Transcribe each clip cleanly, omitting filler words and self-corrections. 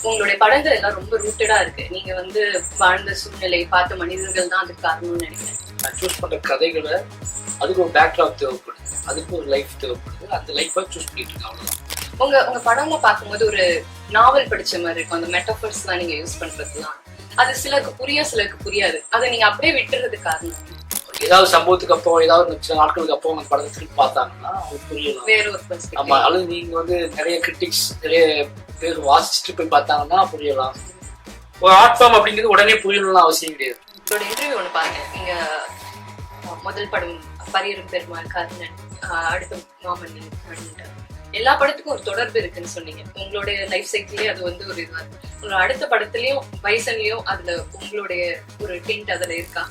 உங்களுடைய படங்கள் எல்லாம் ரொம்ப ரூட்டடா இருக்கு. நீங்க வாழ்ந்த சூழ்நிலை பார்த்த மனிதர்கள் தான் அதுக்கு காரணம்னு நினைக்கிறேன். நான் சூஸ் பண்ற கதைகளை அதுக்கு ஒரு பேக்ராப் தேவைப்படுது, அதுக்கு ஒரு லைஃப் தேவைப்படுது. அந்த லைஃபை சூஸ் பண்ணிட்டு இருக்கேன், அவ்வளவுதான். உங்க படம்ல பார்க்கும்போது ஒரு நாவல் படிச்ச மாதிரி இருக்கும். அந்த மெட்டாஃபர்ஸ் எல்லாம் நீங்க யூஸ் பண்றதுலாம் அது சிலருக்கு புரியும், சிலருக்கு புரியாது. அதை நீங்க அப்படியே விட்டுறது காரணம் ஏதாவது சம்பவத்துக்கு அப்புறம் ஏதாவது சில நாட்களுக்கு அப்புறம் அந்த படத்தை திருப்பி பார்த்தாங்கன்னா அவங்களுக்கு புரியலாம். வேற ஒரு பெர்ஸ்பெக்டிவ். ஆமா, அல்லது நீங்க நிறைய கிரிட்டிக்ஸ் நிறைய பேர் வாசிச்சுட்டு போய் பார்த்தாங்கன்னா புரியலாம். ஒரு ஆர்ட் ஃபார்ம் அப்படிங்கிறது உடனே புரியணும்னு அவசியம் கிடையாது. உங்களோட இன்டர்வியூ ஒன்று பாருங்க. நீங்க முதல் படம் பரியரும் பெருமாள், கர்ணன், அடுத்த மாமன்னன், எல்லா படத்துக்கும் ஒரு தொடர்பு இருக்குன்னு சொன்னீங்க. உங்களுடைய லைஃப் சைக்கிளே அது ஒரு இதுவா இருக்கு. உங்களோட அடுத்த படத்துலயும் வயசன்லயும் அதுல உங்களுடைய ஒரு டென்ட் அதுல இருக்கா?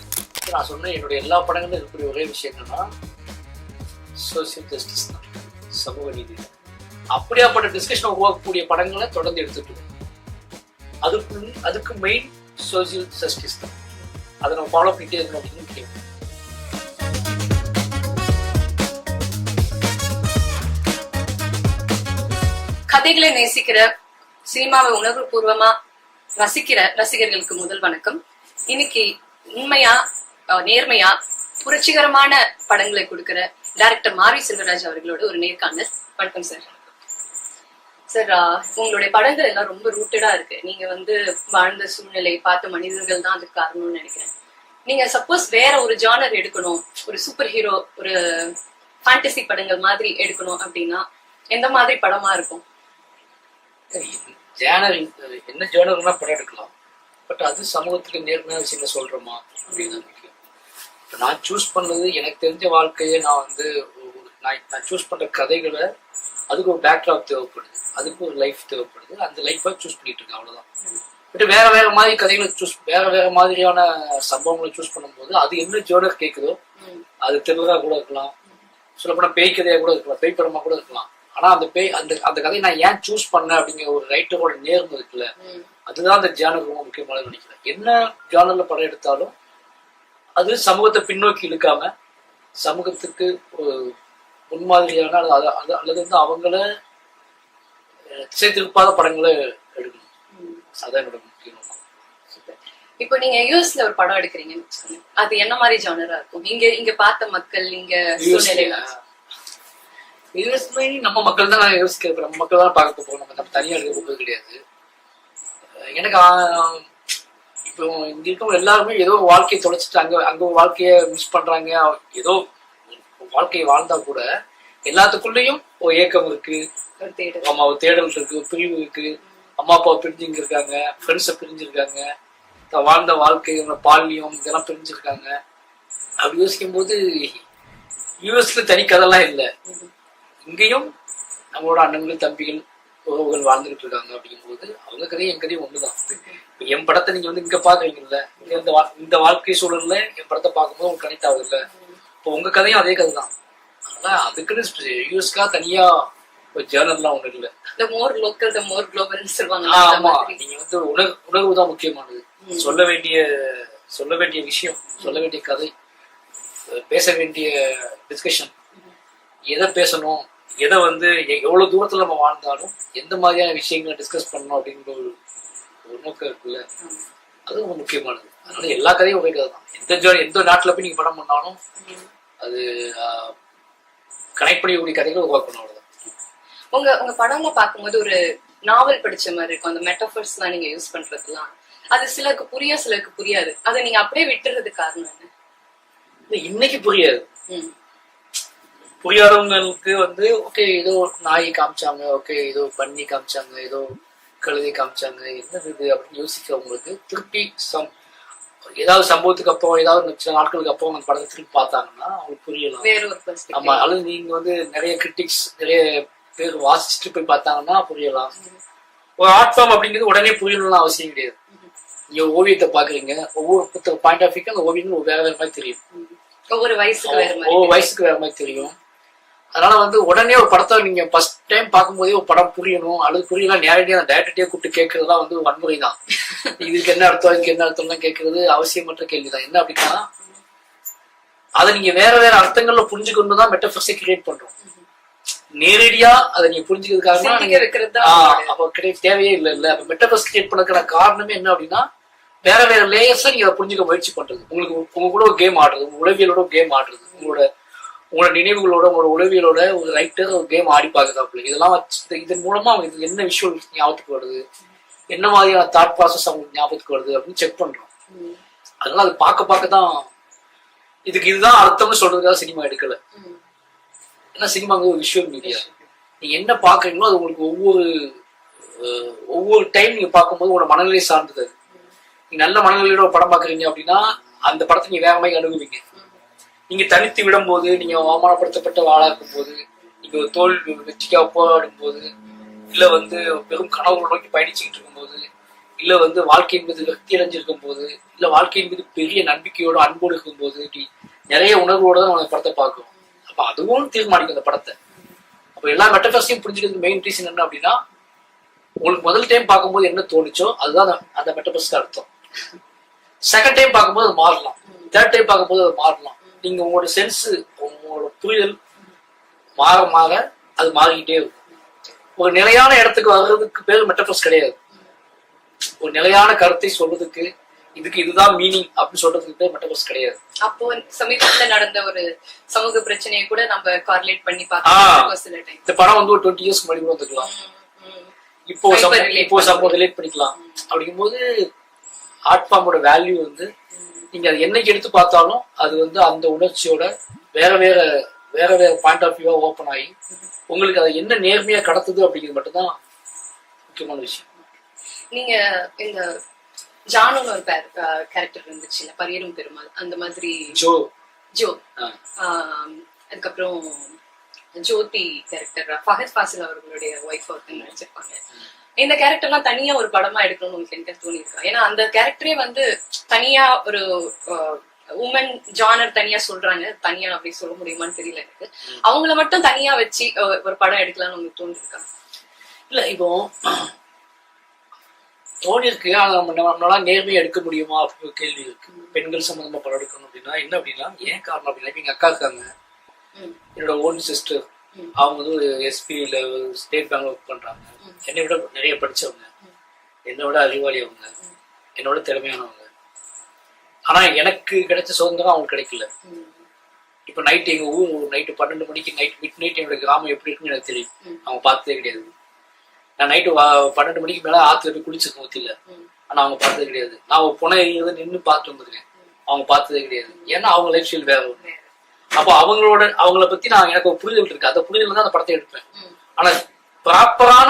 நான் சொன்னேன், என்னுடைய எல்லா படங்களும் இருக்கக்கூடிய ஒரே விஷயம் என்னன்னா சோசியல் ஜஸ்டிஸ் தான், சமூக நீதி. அப்படியாப்பட்ட டிஸ்கஷன் உருவாக்கக்கூடிய படங்களை தொடர்ந்து எடுத்துட்டு அதுக்கு மெயின் சோசியல் ஜஸ்டிஸ் தான். அதை நம்ம ஃபாலோ பண்ணிட்டே இருக்கணும் அப்படின்னு முக்கியம். கதைகளை நேசிக்கிற, சினிமாவை உணர்வு பூர்வமா ரசிக்கிற ரசிகர்களுக்கு முதல் வணக்கம். இன்னைக்கு உண்மையா நேர்மையா புரட்சிகரமான படங்களை கொடுக்கிற டைரக்டர் மாரி செல்வராஜ் அவர்களோட ஒரு நேர்காணல். வணக்கம் சார். சார், உங்களுடைய படங்கள் எல்லாம் ரொம்ப ரூட்டடா இருக்கு. நீங்க வாழ்ந்த சூழ்நிலை பார்த்த மனிதர்கள் தான் அதுக்கு காரணம்னு நினைக்கிறேன். நீங்க சப்போஸ் வேற ஒரு ஜானர் எடுக்கணும், ஒரு சூப்பர் ஹீரோ, ஒரு ஃபேண்டசி படங்கள் மாதிரி எடுக்கணும் அப்படின்னா எந்த மாதிரி படமா இருக்கும்? என்ன ஜேனர்னா படம் எடுக்கலாம், பட் அது சமூகத்துக்கு நேர்மையான விஷயங்களை சொல்றோமா அப்படின்னு முக்கியம். இப்போ நான் சூஸ் பண்ணது எனக்கு தெரிஞ்ச வாழ்க்கையை நான் சூஸ் பண்ற கதைகளை அதுக்கு ஒரு பேக்ராப் தேவைப்படுது, அதுக்கு ஒரு லைஃப் தேவைப்படுது. அந்த லைஃபை சூஸ் பண்ணிட்டு இருக்கேன், அவ்வளவுதான். பட் வேற வேற மாதிரி கதைகளை வேற வேற மாதிரியான சம்பவங்களை சூஸ் பண்ணும்போது அது என்ன ஜேனர் கேட்குதோ, அது தெளிவாக கூட இருக்கலாம், சொல்லப்போனா பேய் கதையா கூட இருக்கலாம், பேய் படமா கூட இருக்கலாம். ஆனா அந்த கதையை நான் ஏன் சூஸ் பண்ணேன் அப்படிங்கிற ஒரு ரைட்டரோட நேர்மை இருக்குல்ல, அதுதான் அந்த ஜானர் ரொம்ப முக்கியமானது நினைக்கிறேன். என்ன ஜானர்ல படம் எடுத்தாலும் அது சமூகத்தை பின்னோக்கி இழுக்காம சமூகத்துக்கு ஒரு முன்மாதிரியான அல்லது அவங்கள திசை திருப்பாத படங்களை எடுக்கணும். அதான் என்னோட முக்கியம். இப்போ நீங்க யூஎஸ்ல ஒரு படம் எடுக்கிறீங்கன்னு, அது என்ன மாதிரி ஜானரா இருக்கும்? இங்க பார்த்த மக்கள், இங்க யூஎஸ்ல நம்ம மக்கள் தான் நான் யோசிக்கிறேன். நம்ம மக்கள் தான் பார்க்க போறோம், நம்ம தனியா எடுக்க போகிறது கிடையாது. எனக்கு இப்போ இங்க இருக்கவங்க எல்லாருமே ஏதோ வாழ்க்கையை தொலைச்சிட்டு அங்க ஒரு வாழ்க்கைய மிஸ் பண்றாங்க. ஏதோ வாழ்க்கையை வாழ்ந்தா கூட எல்லாத்துக்குள்ளயும் ஒரு ஏக்கம் இருக்கு, ஒரு தேடல் இருக்கு, ஒரு பிரிவு இருக்கு. அம்மா அப்பா பிரிஞ்சுங்க இருக்காங்க, ஃப்ரெண்ட்ஸை பிரிஞ்சிருக்காங்க, வாழ்ந்த வாழ்க்கை பால்யம் இதெல்லாம் பிரிஞ்சிருக்காங்க. அப்படி யோசிக்கும் போது யூஎஸ்ல தனி கதைலாம் இல்லை. இங்கேயும் நம்மளோட அண்ணன்கள் தம்பிகள் உறவுகள் வாழ்ந்துகிட்டு இருக்காங்க. அப்படிங்கும்போது அவங்க கதையும் என் கதையும் ஒண்ணுதான். இப்ப என் படத்தை நீங்க இங்க பாக்குறீங்கல்ல, இந்த வாழ்க்கை சூழல்ல என் படத்தை பார்க்கும்போது உங்களுக்கு கனெக்ட் ஆகுது இல்ல. இப்போ உங்க கதையும் அதே கதை தான். ஆனா அதுக்குன்னு யூஎஸ்கா தனியா ஒரு ஜேர்னல்லாம் ஒண்ணு இல்லை. ஆமா, நீங்க உணர்வு தான் முக்கியமானது. சொல்ல வேண்டிய விஷயம், சொல்ல வேண்டிய கதை, பேச வேண்டிய டிஸ்கஷன், எதை பேசணும், எதை எவ்வளவு தூரத்துல நம்ம வாழ்ந்தாலும் எந்த மாதிரியான விஷயங்களை டிஸ்கஸ் பண்ணணும் அப்படிங்கிற ஒரு நோக்கம் இருக்குல்ல, அது ரொம்ப முக்கியமானது. அதனால எல்லா கதையும் ஒரே கதை தான். எந்த நாட்டுல போய் நீங்க படம் பண்ணாலும் அது கனெக்ட் பண்ணிக்கூடிய கதைகளை உருவாக்கணும், அவ்வளவுதான். உங்க படம்ல பார்க்கும்போது ஒரு நாவல் படிச்ச மாதிரி இருக்கும். அந்த மெட்டாஃபர்ஸ் எல்லாம் நீங்க யூஸ் பண்றதுலாம் அது சிலருக்கு புரியும், சிலருக்கு புரியாது. அதை நீங்க அப்படியே விட்டுறது காரணம் என்ன? இன்னைக்கு புரியாது. புரியாதவங்களுக்கு ஓகே ஏதோ நாயை காமிச்சாங்க, ஓகே ஏதோ பண்ணி காமிச்சாங்க, ஏதோ கழுதை காமிச்சாங்க, என்னது இது அப்படின்னு யோசிக்கிறவங்களுக்கு திருப்பி ஏதாவது சம்பவத்துக்கு அப்புறம் ஏதாவது சில நாட்களுக்கு அப்புறம் அந்த படத்தை திருப்பி பார்த்தாங்கன்னா அவங்களுக்கு புரியலாம். வேற ஒரு பெர்ஸ்பெக்டிவ். ஆமா, அல்லது நீங்க நிறைய கிரிட்டிக்ஸ் நிறைய பேர் வாசிச்சுட்டு போய் பார்த்தாங்கன்னா புரியலாம். ஒரு ஆர்ட் ஃபார்ம் அப்படிங்கிறது உடனே புரியணும்னு அவசியம் கிடையாது. நீங்க ஓவியத்தை பாக்குறீங்க, ஒவ்வொரு பாயிண்ட் ஆஃப் வியூக்கு அந்த ஓவியங்கள் வேற வேற மாதிரி தெரியும், ஒவ்வொரு வயசுக்கு வேற மாதிரி தெரியும். அதனால உடனே ஒரு படத்தை நீங்க ஃபர்ஸ்ட் டைம் பார்க்கும்போதே ஒரு படம் புரியணும், அல்லது புரியலாம் நேரடியாக அந்த டைரக்டர்ட்டே கூப்பிட்டு கேட்கறதுலாம் வன்முறை தான். இதுக்கு என்ன அர்த்தம், இதுக்கு என்ன அர்த்தம்லாம் கேட்கறது அவசியமற்ற கேள்விதான். என்ன அப்படின்னா அதை நீங்க வேற வேற அர்த்தங்கள்ல புரிஞ்சுக்கொண்டுதான் மெட்டாஃபர்ஸை கிரியேட் பண்றோம். நேரடியா அதை நீங்க புரிஞ்சுக்கிறதுக்காக அப்ப கிடையாது, தேவையே இல்ல. அப்ப மெட்டவர்ஸ் கிரியேட் பண்ணதுக்கான காரணமே என்ன அப்படின்னா வேற வேற லேயர்ஸை நீங்க அதை புரிஞ்சுக்க முயற்சி பண்றது. உங்களுக்கு உங்க கூட ஒரு கேம் ஆடுறது, உங்க உளவியலோட கேம் ஆடுறது, உங்களோட நினைவுகளோட உங்களோட உளவியலோட ஒரு ரைட்டர் ஒரு கேம் ஆடி பாக்குறாப்புல. இதெல்லாம் இதன் மூலமா அவங்களுக்கு என்ன விஷுவல் ஞாபகத்துக்கு வருது, என்ன மாதிரியான தாட் ப்ராசஸ் அவங்களுக்கு ஞாபகத்துக்கு வருது அப்படின்னு செக் பண்றோம். அதனால அது பார்க்க தான் இதுதான் அர்த்தம்னு சொல்றதுக்காக சினிமா எடுக்கல. ஏன்னா சினிமாங்க ஒரு விஷுவல் மீடியா. நீங்க என்ன பாக்குறீங்களோ அது உங்களுக்கு ஒவ்வொரு டைம் நீங்க பார்க்கும்போது உங்களோட மனநிலை சார்ந்தது. நீங்க நல்ல மனநிலையோட ஒரு படம் பாக்குறீங்க அப்படின்னா அந்த படத்தை நீங்க வேற மாதிரி அணுகுவீங்க. நீங்க தனித்து விடும் போது, நீங்க அவமானப்படுத்தப்பட்ட ஆளா இருக்கும் போது, நீங்க ஒரு தோல்வி வெற்றிக்காக போராடும் போது, இல்ல பெரும் கனவுகளை நோக்கி பயணிச்சுக்கிட்டு இருக்கும் போது, இல்ல வாழ்க்கையின் மீது வெற்றி அடைஞ்சிருக்கும் போது, இல்ல வாழ்க்கையின் மீது பெரிய நம்பிக்கையோட அன்போடு இருக்கும் போது, நிறைய உணர்வோட தான் நம்ம படத்தை பார்க்கணும். அப்ப அதுவும் தீர்மானிக்கும் அந்த படத்தை. அப்ப எல்லா மெட்டபர்ஸையும் புரிஞ்சுக்கிறது மெயின் ரீசன் என்ன அப்படின்னா உங்களுக்கு முதல் டைம் பார்க்கும்போது என்ன தோணுச்சோ அதுதான் அந்த மெட்டபர்ஸ்க்கு அர்த்தம். செகண்ட் டைம் பார்க்கும்போது அது மாறலாம், தேர்ட் டைம் பார்க்கும்போது அது மாறலாம். நீங்க உங்களோட சென்ஸ், உங்களோட புரிதல் மாற அது மாறிக்கிட்டே இருக்கும். ஒரு நிலையான இடத்துக்கு வர்றதுக்கு பேர் மெட்டபர்ஸ் கிடையாது. ஒரு நிலையான கருத்தை சொல்றதுக்கு இதுதான் மீனிங் அப்படின்னு சொல்றதுக்கு பேர் மெட்டபர்ஸ் கிடையாது. அப்போ சமீபத்துல நடந்த ஒரு சமூக பிரச்சனையை கூட நம்ம கார்லேட் பண்ணி பார்க்கலாம். இந்த படம் ஒரு 20 years முன்னாடி கூட வந்துக்கலாம். இப்போ சமூகம் ரிலேட் பண்ணிக்கலாம். அப்படிங்கும்போது ஆர்ட் ஃபார்மோட வேல்யூ நீங்க அது என்னைக்கு எடுத்து பார்த்தாலும் அது அந்த உணர்ச்சியோட வேற வேற பாயிண்ட் ஆஃப் வியூவா ஓப்பன் ஆகி உங்களுக்கு அதை என்ன நேர்மையா கடத்துது அப்படிங்கிறது மட்டும்தான் முக்கியமான விஷயம். நீங்க இந்த ஜானுன்னு ஒரு கேரக்டர் இருந்துச்சு, பரியரும் பெருமாள், அந்த மாதிரி ஜோ அதுக்கப்புறம் ஜோதி கேரக்டர் ஃபஹத் ஃபாசில் அவர்களுடைய ஒய்ஃப் ஒருத்தங்க நடிச்சிருப்பாங்க. இந்த கேரக்டர்லாம் தனியா ஒரு படமா எடுக்கணும்னு உங்களுக்கு எனக்கு தோணிருக்கா? ஏன்னா அந்த கேரக்டரே தனியா ஒரு உமன் ஜானர் தனியா சொல்றாங்க, தனியா அப்படி சொல்ல முடியுமான்னு தெரியல எனக்கு. அவங்கள மட்டும் தனியா வச்சு ஒரு படம் எடுக்கலாம்னு உங்களுக்கு தோணிருக்கா? இல்ல இப்போ தோணிருக்கு, ஆனா நம்மளால நேர்மையா எடுக்க முடியுமா அப்படின்னு ஒரு கேள்வி இருக்கு. பெண்கள் சம்பந்தமா படம் எடுக்கணும் அப்படின்னா என்ன அப்படின்னா ஏன் காரணம் அப்படின்னா எங்க அக்கா இருக்காங்க, என்னோட ஓன் சிஸ்டர், அவங்க ஒரு எஸ்பில ஸ்டேட் பேங்க்ல ஒர்க் பண்றாங்க. என்னை விட நிறைய படிச்சவங்க, என்னோட அறிவாளி அவங்க, என்னோட திறமையானவங்க. ஆனா எனக்கு கிடைச்ச சுதந்திரம் அவங்களுக்கு கிடைக்கல. இப்ப நைட் எங்க ஊர் நைட்டு 12 மணிக்கு மிட் நைட் என்னோட கிராமம் எப்படி இருக்குன்னு எனக்கு தெரியும். அவங்க பார்த்ததே கிடையாது. நான் நைட்டு 12 மணிக்கு மேல ஆத்துல போய் குளிச்சிருக்கேன் ஊத்தில, ஆனா அவங்க பார்த்தது கிடையாது. நான் புனை நின்று பார்த்துட்டு வந்துருக்கேன், அவங்க பார்த்ததே கிடையாது. ஏன்னா அவங்க லைஃப் ஸ்டைல் வேற ஒண்ணு. அப்போ அவங்கள பத்தி எனக்கு ஒரு புரிதல் இருக்கு, அந்த புரிதல் தான் அந்த படத்தை எடுப்பேன். ஆனா ப்ராப்பரான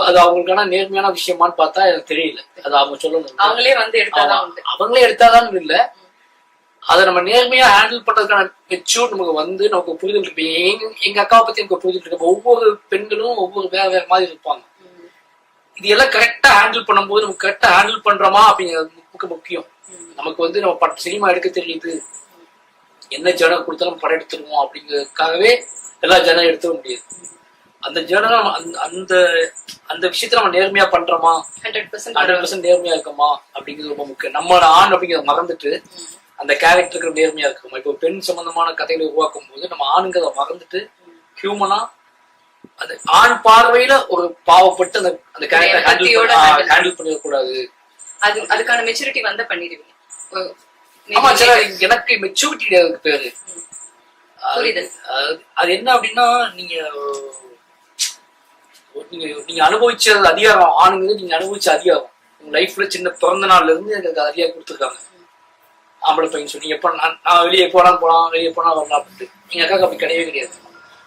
அது அவங்களுக்கான நேர்மையான விஷயமான்னு பார்த்தா எனக்கு தெரியல. அது அவங்க சொல்லணும், அவங்களே எடுத்தாதான் இல்ல, அதை நம்ம நேர்மையா ஹேண்டில் பண்றதுக்கான மெச்சூர் நமக்கு நமக்கு புரிதல் இருக்கு. எங்க அக்காவை பத்தி எனக்கு புரிதல் இருக்கு. ஒவ்வொரு பெண்களும் ஒவ்வொரு வேற மாதிரி இருப்பாங்க. இது எல்லாம் கரெக்டா ஹேண்டில் பண்ணும்போது நமக்கு கரெக்டா ஹேண்டில் பண்றோமா அப்படிங்கிறது முக்கியம். நமக்கு நம்ம சினிமா எடுக்க தெரியுது, என்ன ஜனம் கொடுத்தா நம்ம படம் எடுத்துருவோம் அப்படிங்கிறதுக்காகவே எல்லா ஜனம் எடுத்துட முடியாது. அந்த ஜனம் அந்த விஷயத்த நம்ம நேர்மையா பண்றோமா, 100% நேர்மையா இருக்கோமா அப்படிங்கிறது ரொம்ப முக்கியம். நம்மளோட ஆண் அப்படிங்கிறத மறந்துட்டு அந்த கேரக்டருக்கு நேர்மையா இருக்குமா. இப்போ பெண் சம்பந்தமான கதைகளை உருவாக்கும் போது நம்ம ஆணுங்கிறத மறந்துட்டு ஹியூமனா அது ஆண் பார்வையில ஒரு பாவப்பட்டு அந்த கேரக்டர் ஹேண்டில் பண்ணிடக்கூடாது. அதுக்கான மெச்சூரிட்டி பண்ணிடுவீங்க. ஆமா, சில எனக்கு மெச்சூரிட்டி கிடையாது பேரு. அது என்ன அப்படின்னா நீங்க அனுபவிச்ச அதிகாரம், ஆணுங்க நீங்க அனுபவிச்ச அதிகாரம் உங்க லைஃப்ல சின்ன பிறந்த நாள்ல இருந்து எனக்கு அதிகாரம் கொடுத்துருக்காங்க. ஆம்பளை பையன் சொல்லி எப்ப நான் வெளியே போலாம் வரலாம் அப்படின்ட்டு எங்க அக்காவுக்கு அப்படி கிடையவே கிடையாது.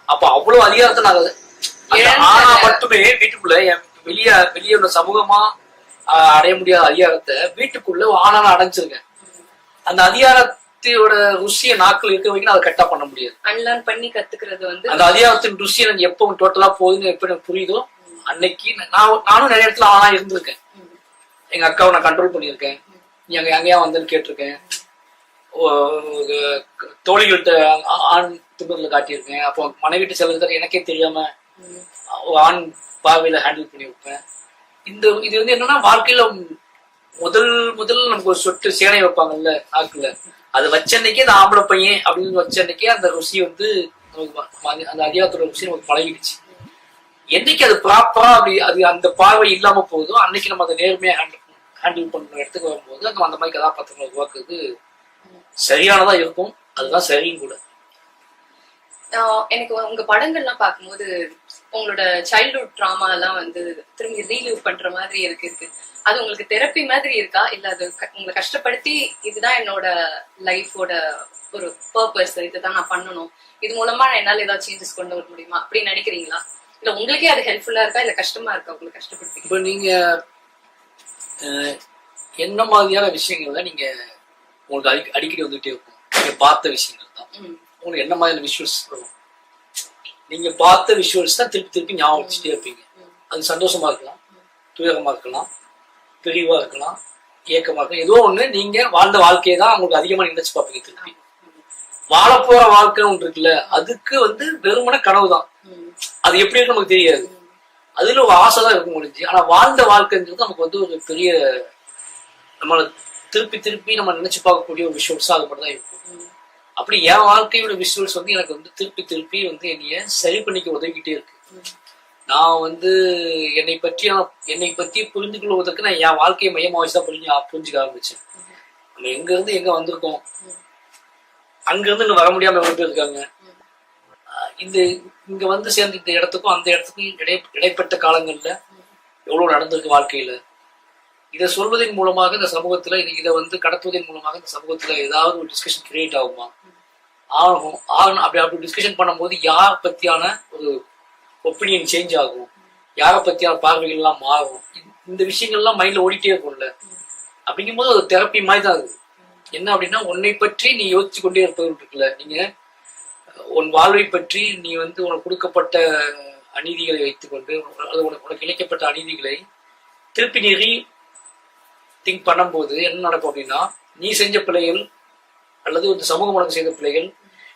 அப்ப அவ்வளவு அதிகாரத்தை நான் ஆனா மட்டுமே வீட்டுக்குள்ள வெளியே உள்ள சமூகமா அடைய முடியாத அதிகாரத்தை வீட்டுக்குள்ள ஆனா அடைஞ்சிருக்கேன். அந்த அதிகாரத்தோட ருசியை நாட்கள் இருக்க வைக்கணும், அதை கரெக்டா பண்ண முடியாது. அன்லான் பண்ணி கத்துக்கிறது அந்த அதிகாரத்தின் ருசி எனக்கு எப்ப டோட்டலா போகுதுன்னு எப்ப எனக்கு புரியுதோ அன்னைக்கு நானும் நிறைய இடத்துல ஆனா இருந்திருக்கேன். எங்க அக்காவை நான் கண்ட்ரோல் பண்ணியிருக்கேன். நீங்க எங்கேயா வந்தேன்னு கேட்டிருக்கேன். தோழிகள்கிட்ட ஆண் திமிரில் காட்டியிருக்கேன். அப்போ மனைவிட்டு செல்வது எனக்கே தெரியாம ஆண் பார்வையில ஹேண்டில் பண்ணி வைப்பேன். இது என்னன்னா வாழ்க்கையில முதல் நமக்கு ஒரு சொட்டு சேனை வைப்பாங்கல்ல நாக்குல, அது வச்ச அன்னைக்கே அந்த ஆம்பளை பையன் அப்படின்னு வச்ச அன்னைக்கே அந்த ருசி அந்த அதிகாரத்தோட விஷயம் நமக்கு பழகிடுச்சு. என்னைக்கு அது ப்ராப்பரா அப்படி அது அந்த பார்வை இல்லாம போகுதோ அன்னைக்கு நம்ம அதை நேர்மையா ஹேண்டில் பண்ண இடத்துக்கு வரும்போது நம்ம அந்த மாதிரி கதாபாத்திரங்களை உருவாக்குறது சரியானதா இருக்கும். அதுதான் சரியும் கூட. எனக்கு உங்க படங்கள்லாம் பார்க்கும்போது உங்களோட சைல்ட்ஹுட் ட்ராமா எல்லாம் வந்து திரும்பி ரீலீவ் பண்ற மாதிரி இருக்கு. அது உங்களுக்கு தெரப்பி மாதிரி இருக்கா, இல்ல அது உங்களை கஷ்டப்படுத்தி இதுதான் என்னோட லைஃபோட ஒரு பர்பஸ், இதுதான் நான் பண்ணணும், இது மூலமா நான் என்னால ஏதாவது சேஞ்சஸ் கொண்டு வர முடியுமா அப்படின்னு நினைக்கிறீங்களா? இல்ல உங்களுக்கே அது ஹெல்ப்ஃபுல்லா இருக்கா, இல்ல கஷ்டமா இருக்கா உங்களுக்கு கஷ்டப்படுத்தி? இப்ப நீங்க என்ன மாதிரியான விஷயங்கள்ல நீங்க உங்களுக்கு அடிக்கடி வந்துட்டே இருக்கும்? நீங்க பார்த்த விஷயங்கள் தான் உங்களுக்கு என்ன மாதிரியான விஷுவல்ஸ் வரும்? நீங்க பார்த்த விஷுவல்ஸ் தான் திருப்பி திருப்பி ஞாபகம் வச்சுட்டே இருப்பீங்க. அது சந்தோஷமா இருக்கலாம், துயரமா இருக்கலாம், பிரிவா இருக்கலாம், ஏக்கமா இருக்கலாம். ஏதோ ஒண்ணு நீங்க வாழ்ந்த வாழ்க்கையை தான் உங்களுக்கு அதிகமா நினைச்சு பார்ப்பீங்க. திருப்பி வாழப்போற வாழ்க்கை ஒன்று இருக்குல்ல, அதுக்கு வந்து வெறுமன கனவு தான். அது எப்படி இருக்கு நமக்கு தெரியாது. அதுல ஒரு ஆசை தான் இருக்க முடிஞ்சு. ஆனா வாழ்ந்த வாழ்க்கைங்கிறது நமக்கு வந்து ஒரு பெரிய நம்மளை திருப்பி திருப்பி நம்ம நினைச்சு பார்க்கக்கூடிய ஒரு விஷுவல்ஸா அது மட்டும் தான் இருக்கும். அப்படி என் வாழ்க்கையோட விஷுவல்ஸ் வந்து எனக்கு வந்து திருப்பி திருப்பி வந்து என்னைய சரி பண்ணிக்க உதவிக்கிட்டே இருக்கு. நான் வந்து என்னை பற்றி புரிந்து கொள்வதற்கு நான் என் வாழ்க்கையை மையமா வச்சுதான் புரிஞ்சுக்க ஆரம்பிச்சேன். நம்ம எங்க இருந்து எங்க வந்திருக்கோம், அங்க இருந்து இன்னும் வர முடியாம எவ்வளவு பேர் இருக்காங்க, இங்க வந்து சேர்ந்த இந்த இடத்துக்கும் அந்த இடத்துக்கும் இடைப்பட்ட காலங்கள்ல எவ்வளவு நடந்திருக்கு வாழ்க்கையில. இதை சொல்வதன் மூலமாக இந்த சமூகத்துல இதை வந்து கடத்துவதன் மூலமாக இந்த சமூகத்துல ஏதாவது ஒரு டிஸ்கஷன் கிரியேட் ஆகுமா? ஆகும். அப்படி டிஸ்கஷன் பண்ணும்போது யார் பத்தியான ஒரு ஒப்பீனியன் சேஞ்ச் ஆகும், யாரை பத்தியான பார்வைகள் எல்லாம் மாறும். இந்த விஷயங்கள்லாம் மைண்ட்ல ஓடிட்டே இருக்கும்ல. அப்படிங்கும்போது ஒரு தெரப்பி மாதிரி தான் அது. என்ன அப்படின்னா, உன்னை பற்றி நீ யோசிச்சு கொண்டே இருப்பது இருக்குல்ல, நீங்க உன் வாழ்வை பற்றி நீ வந்து உனக்கு கொடுக்கப்பட்ட அநீதிகளை வைத்துக்கொண்டு அது உனக்கு இழைக்கப்பட்ட அநீதிகளை திருப்பி நீ திங்க் பண்ணும்போது என்ன நடக்கும் அப்படின்னா, நீ செஞ்ச பிள்ளைகள் அல்லது ஒரு சமூகம் உனக்கு செய்த பிள்ளைகள்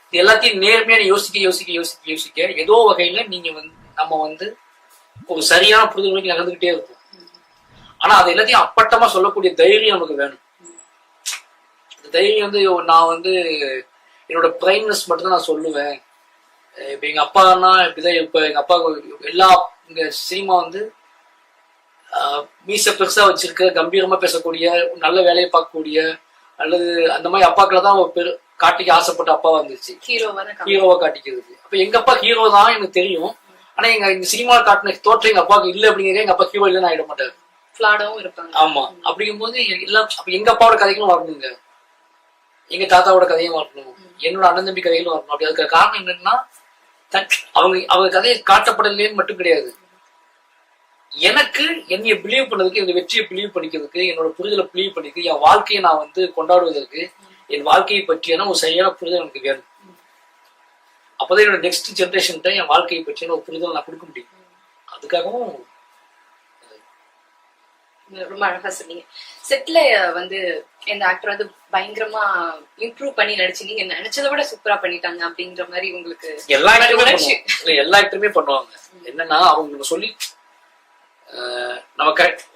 இது எல்லாத்தையும் நேர்மையான யோசிக்க ஏதோ வகையில நீங்க வந்து நம்ம வந்து ஒரு சரியான புரிதல் நோக்கி நகர்ந்துகிட்டே இருக்கும். ஆனா அது எல்லாத்தையும் அப்பட்டமா சொல்லக்கூடிய தைரியம் நமக்கு வேணும். இந்த தைரியம் வந்து நான் வந்து என்னோட பிரைம்னஸ் மட்டும் தான் நான் சொல்லுவேன். இப்ப எங்க அப்பான்னா இப்படிதான். இப்ப எங்க அப்பா எல்லா இங்க சினிமா வந்து மீச பெருசா வச்சிருக்க, கம்பீரமா பேசக்கூடிய, நல்ல வேலையை பார்க்கக்கூடிய அல்லது அந்த மாதிரி அப்பாக்களை தான் காட்டிக்க ஆசைப்பட்ட அப்பாவா இருந்துச்சு, ஹீரோவா காட்டிக்கிறது. அப்ப எங்க அப்பா ஹீரோ தான் எனக்கு தெரியும். ஆனா எங்க சினிமாவில் காட்டின தோற்றம் எங்க அப்பாவுக்கு இல்லை அப்படிங்கிறத எங்க அப்பா ஹீரோ இல்லைன்னு ஆயிட மாட்டாரு. ஆமா. அப்படிங்கும்போது எல்லாம் அப்ப எங்க அப்பாவோட கதைகளும் வரணுங்க, எங்க தாத்தாவோட கதையும் வரணும், என்னோட அண்ணன் தம்பி கதைகளும் வரணும். அப்படி அதுக்கு காரணம் என்னன்னா, அவங்க கதையை காட்டப்படலேன்னு மட்டும் கிடையாது, எனக்கு என்னைய பிலீவ் பண்ணதுக்கு, இந்த வெற்றியை பிலீவ் பண்ணிக்கிறதுக்கு, என்னோட புரிதலை பிலீவ் பண்ணிக்க, என் வாழ்க்கையை நான் வந்து கொண்டாடுவதற்கு, என் வாழ்க்கையை பற்றியான ஒரு சரியான புரிதல் எனக்கு வேணும். அப்பதான் என்னோட நெக்ஸ்ட் ஜென்ரேஷன்ட்ட என் வாழ்க்கையை பற்றியான ஒரு புரிதல் நான் கொடுக்க முடியும். அதுக்காகவும் ரொம்ப அழகா சொன்னீங்க. செட்ல வந்து இந்த ஆக்டர் வந்து பயங்கரமா இம்ப்ரூவ் பண்ணி நடிச்சு நீங்க நினைச்சதை விட சூப்பரா பண்ணிட்டாங்க அப்படிங்கிற மாதிரி உங்களுக்கு எல்லா ஆக்டருமே பண்ணுவாங்க. என்னன்னா அவங்க சொல்லி நம்ம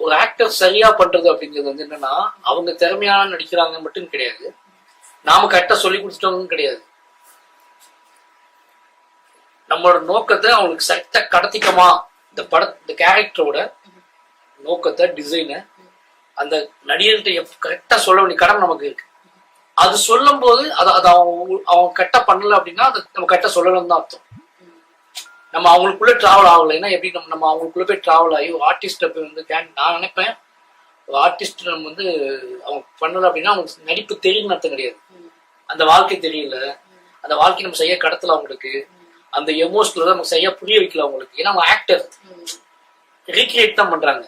ஒரு ஆக்டர் சரியா பண்றது அப்படிங்கிறது வந்து என்னன்னா, அவங்க திறமையான நடிக்கிறாங்க மட்டும் கிடையாது, நாம கரெக்டா சொல்லி கொடுத்துட்டோம்னு கிடையாது. நம்மளோட நோக்கத்தை அவங்களுக்கு சட்ட கடத்திக்கமா, இந்த கேரக்டரோட நோக்கத்தை, டிசைனை அந்த நடிகர்கிட்ட கரெக்டா சொல்ல வேண்டிய கடமை நமக்கு இருக்கு. அது சொல்லும் போது அது அவங்க கரெக்டா பண்ணல அப்படின்னா அது நம்ம கரெக்டா சொல்லணும்னு தான் அர்த்தம். நம்ம அவங்களுக்குள்ள டிராவல் ஆகலை. ஏன்னா எப்படி நம்ம அவங்களுக்குள்ள போய் டிராவல் ஆகி ஒரு ஆர்டிஸ்ட போய் வந்து நான் நினைப்பேன், ஒரு ஆர்டிஸ்ட் நம்ம வந்து அவங்க பண்ணல அப்படின்னா அவங்களுக்கு நடிப்பு தெரியும்னு அர்த்தம் கிடையாது. அந்த வாழ்க்கை தெரியல, அந்த வாழ்க்கை நம்ம செய்ய கடத்தல அவங்களுக்கு, அந்த எமோஷனல் நமக்கு செய்ய புரிய வைக்கல அவங்களுக்கு. ஏன்னா அவங்க ஆக்டர் ரீக்ரியேட் தான் பண்றாங்க.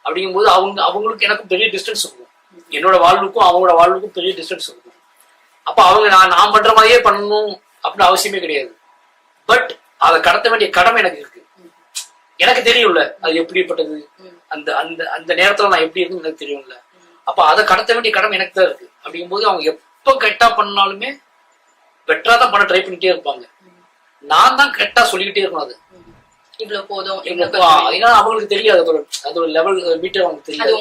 அப்படிங்கும்போது அவங்களுக்கு எனக்கும் பெரிய டிஸ்டன்ஸ் இருக்கும், என்னோட வாழ்வுக்கும் அவங்களோட வாழ்வுக்கும் பெரிய டிஸ்டன்ஸ் இருக்கும். அப்ப அவங்க நான் பண்ற மாதிரியே பண்ணணும் அப்படின்னு அவசியமே கிடையாது. பட் அதை கடத்த வேண்டிய கடமை எனக்கு இருக்கு. எனக்கு தெரியும்ல அது எப்படிப்பட்டது, அந்த அந்த அந்த நேரத்துல நான் எப்படி இருக்குன்னு எனக்கு தெரியும்ல. அப்ப அதை கடத்த வேண்டிய கடமை எனக்கு தான் இருக்கு. அப்படிங்கும்போது அவங்க எப்ப கரெக்டா பண்ணாலுமே பெட்டரா தான் பண்ண ட்ரை பண்ணிட்டே இருப்பாங்க. நான் தான் கரெக்டா சொல்லிக்கிட்டே இருக்கணும். அது இவ்வளவு போதும் ஏன்னா அவங்களுக்கு தெரியாது, அது ஒரு லெவல் மீட்டர் அவங்களுக்கு தெரியாது.